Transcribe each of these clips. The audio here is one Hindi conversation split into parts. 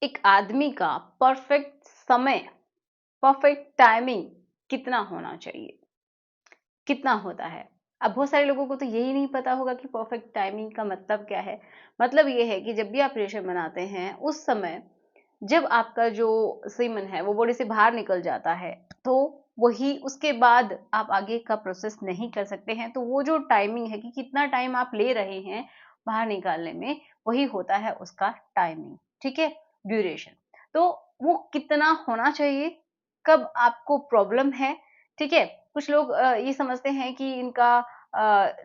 एक आदमी का परफेक्ट समय, परफेक्ट टाइमिंग कितना होना चाहिए, कितना होता है? अब बहुत सारे लोगों को तो यही नहीं पता होगा कि परफेक्ट टाइमिंग का मतलब क्या है। मतलब ये है कि जब भी आप रेशम बनाते हैं उस समय जब आपका जो सीमन है वो बॉडी से बाहर निकल जाता है, तो वही उसके बाद आप आगे का प्रोसेस नहीं कर सकते हैं। तो वो जो टाइमिंग है कि कितना टाइम आप ले रहे हैं बाहर निकालने में, वही होता है उसका टाइमिंग। ठीक है, ड्यूरेशन। तो वो कितना होना चाहिए, कब आपको प्रॉब्लम है। ठीक है, कुछ लोग ये समझते हैं कि इनका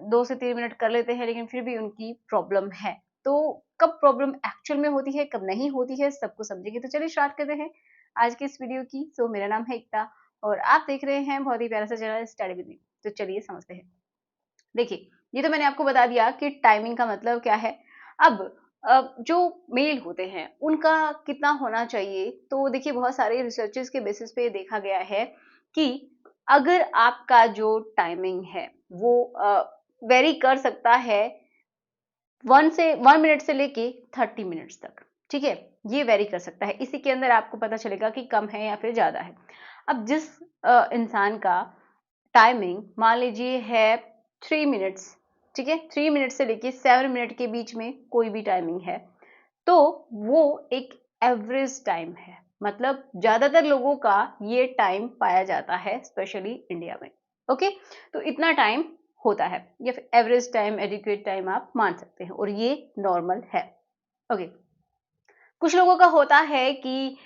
2 से 3 मिनट कर लेते हैं लेकिन फिर भी उनकी प्रॉब्लम है। तो कब प्रॉब्लम एक्चुअल में होती है, कब नहीं होती है, सबको समझेंगे। तो चलिए स्टार्ट करते हैं आज की इस वीडियो की। सो मेरा नाम है एकता और आप देख रहे हैं बहुत ही प्यारा सा चैनल स्टडी विद मी। तो चलिए समझते हैं। देखिए, ये तो मैंने आपको बता दिया कि टाइमिंग का मतलब क्या है। अब जो मेल होते हैं उनका कितना होना चाहिए, तो देखिए बहुत सारे रिसर्चेस के बेसिस पे देखा गया है कि अगर आपका जो टाइमिंग है वो वेरी कर सकता है 1 मिनट से लेके 30 मिनट्स तक। ठीक है, ये वेरी कर सकता है। इसी के अंदर आपको पता चलेगा कि कम है या फिर ज्यादा है। अब जिस इंसान का टाइमिंग मान लीजिए है 3 मिनट्स, ठीक है, 3 मिनट से लेके 7 मिनट के बीच में कोई भी टाइमिंग है, तो वो एक एवरेज टाइम है। मतलब ज्यादातर लोगों का ये टाइम पाया जाता है, स्पेशली इंडिया में। ओके, तो इतना टाइम होता है या फिर एवरेज टाइम, एडिक्वेट टाइम आप मान सकते हैं और ये नॉर्मल है। ओके, कुछ लोगों का होता है कि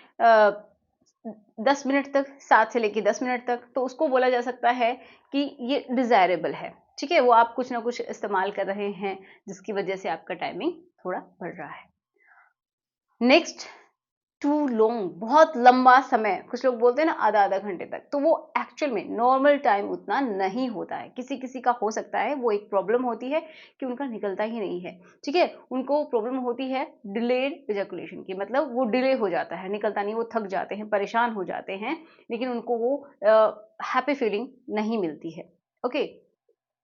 10 मिनट तक, 7 से लेके 10 मिनट तक, तो उसको बोला जा सकता है कि ये डिजायरेबल है। ठीक है, वो आप कुछ ना कुछ इस्तेमाल कर रहे हैं जिसकी वजह से आपका टाइमिंग थोड़ा बढ़ रहा है। नेक्स्ट, टू लॉन्ग, बहुत लंबा समय, कुछ लोग बोलते हैं ना आधा आधा घंटे तक, तो वो एक्चुअल में नॉर्मल टाइम उतना नहीं होता है। किसी किसी का हो सकता है, वो एक प्रॉब्लम होती है कि उनका निकलता ही नहीं है। ठीक है, उनको प्रॉब्लम होती है डिलेड इजैकुलेशन की, मतलब वो डिले हो जाता है, निकलता नहीं, वो थक जाते हैं, परेशान हो जाते हैं, लेकिन उनको वो हैप्पी फीलिंग नहीं मिलती है। ओके,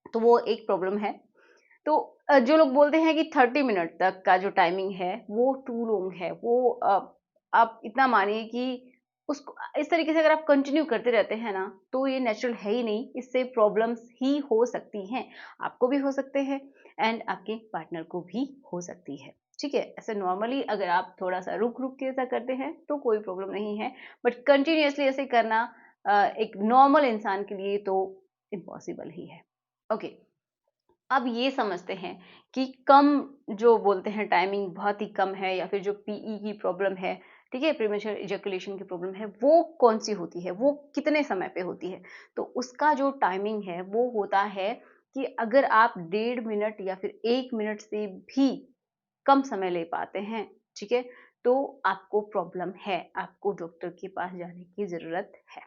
तो वो एक प्रॉब्लम है। तो जो लोग बोलते हैं कि 30 मिनट तक का जो टाइमिंग है वो टू लॉन्ग है, वो आप इतना मानिए कि उसको इस तरीके से अगर आप कंटिन्यू करते रहते हैं ना, तो ये नेचुरल है ही नहीं, इससे प्रॉब्लम्स ही हो सकती हैं। आपको भी हो सकते हैं एंड आपके पार्टनर को भी हो सकती है। ठीक है, ऐसे नॉर्मली अगर आप थोड़ा सा रुक रुक के ऐसा करते हैं तो कोई प्रॉब्लम नहीं है, बट कंटिन्यूअसली ऐसे करना एक नॉर्मल इंसान के लिए तो इम्पॉसिबल ही है। ओके, अब ये समझते हैं कि कम, जो बोलते हैं टाइमिंग बहुत ही कम है या फिर जो पीई की प्रॉब्लम है, ठीक है, प्रीमेच्योर इजैकुलेशन की प्रॉब्लम है, वो कौन सी होती है, वो कितने समय पे होती है। तो उसका जो टाइमिंग है वो होता है कि अगर आप 1.5 मिनट या फिर 1 मिनट से भी कम समय ले पाते हैं, ठीक है, तो आपको प्रॉब्लम है, आपको डॉक्टर के पास जाने की जरूरत है।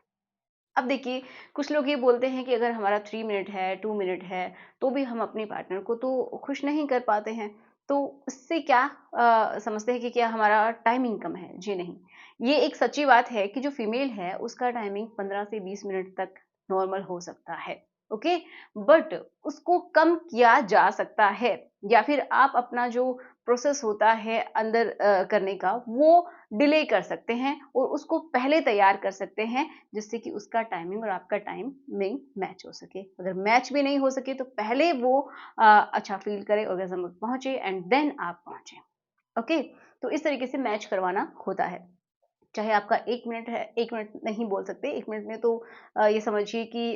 अब देखिए, कुछ लोग ये बोलते हैं कि अगर हमारा 3 मिनट है, 2 मिनट है, तो भी हम अपने पार्टनर को तो खुश नहीं कर पाते हैं। तो उससे क्या समझते हैं कि क्या हमारा टाइमिंग कम है? जी नहीं। ये एक सच्ची बात है कि जो फीमेल है उसका टाइमिंग 15 से 20 मिनट तक नॉर्मल हो सकता है। ओके, बट उसको कम किया जा सकता है, या फिर आप अपना जो प्रोसेस होता है अंदर करने का, वो डिले कर सकते हैं और उसको पहले तैयार कर सकते हैं, जिससे कि उसका टाइमिंग और आपका टाइमिंग मैच हो सके। अगर मैच भी नहीं हो सके तो पहले वो अच्छा फील करे, ऑर्गेज़म तक पहुंचे एंड देन आप पहुंचे। ओके, तो इस तरीके से मैच करवाना होता है। चाहे आपका 1 मिनट है, 1 मिनट नहीं बोल सकते, 1 मिनट में तो ये समझिए कि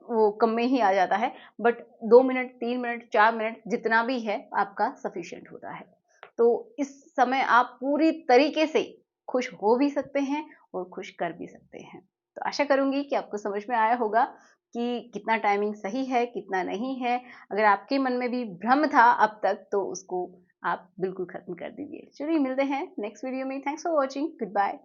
वो कम में ही आ जाता है, बट 2 मिनट, 3 मिनट, 4 मिनट जितना भी है आपका सफिशियंट होता है। तो इस समय आप पूरी तरीके से खुश हो भी सकते हैं और खुश कर भी सकते हैं। तो आशा करूंगी कि आपको समझ में आया होगा कि कितना टाइमिंग सही है, कितना नहीं है। अगर आपके मन में भी भ्रम था अब तक, तो उसको आप बिल्कुल खत्म कर दीजिए। चलिए मिलते हैं नेक्स्ट वीडियो में। Thanks for watching, good bye.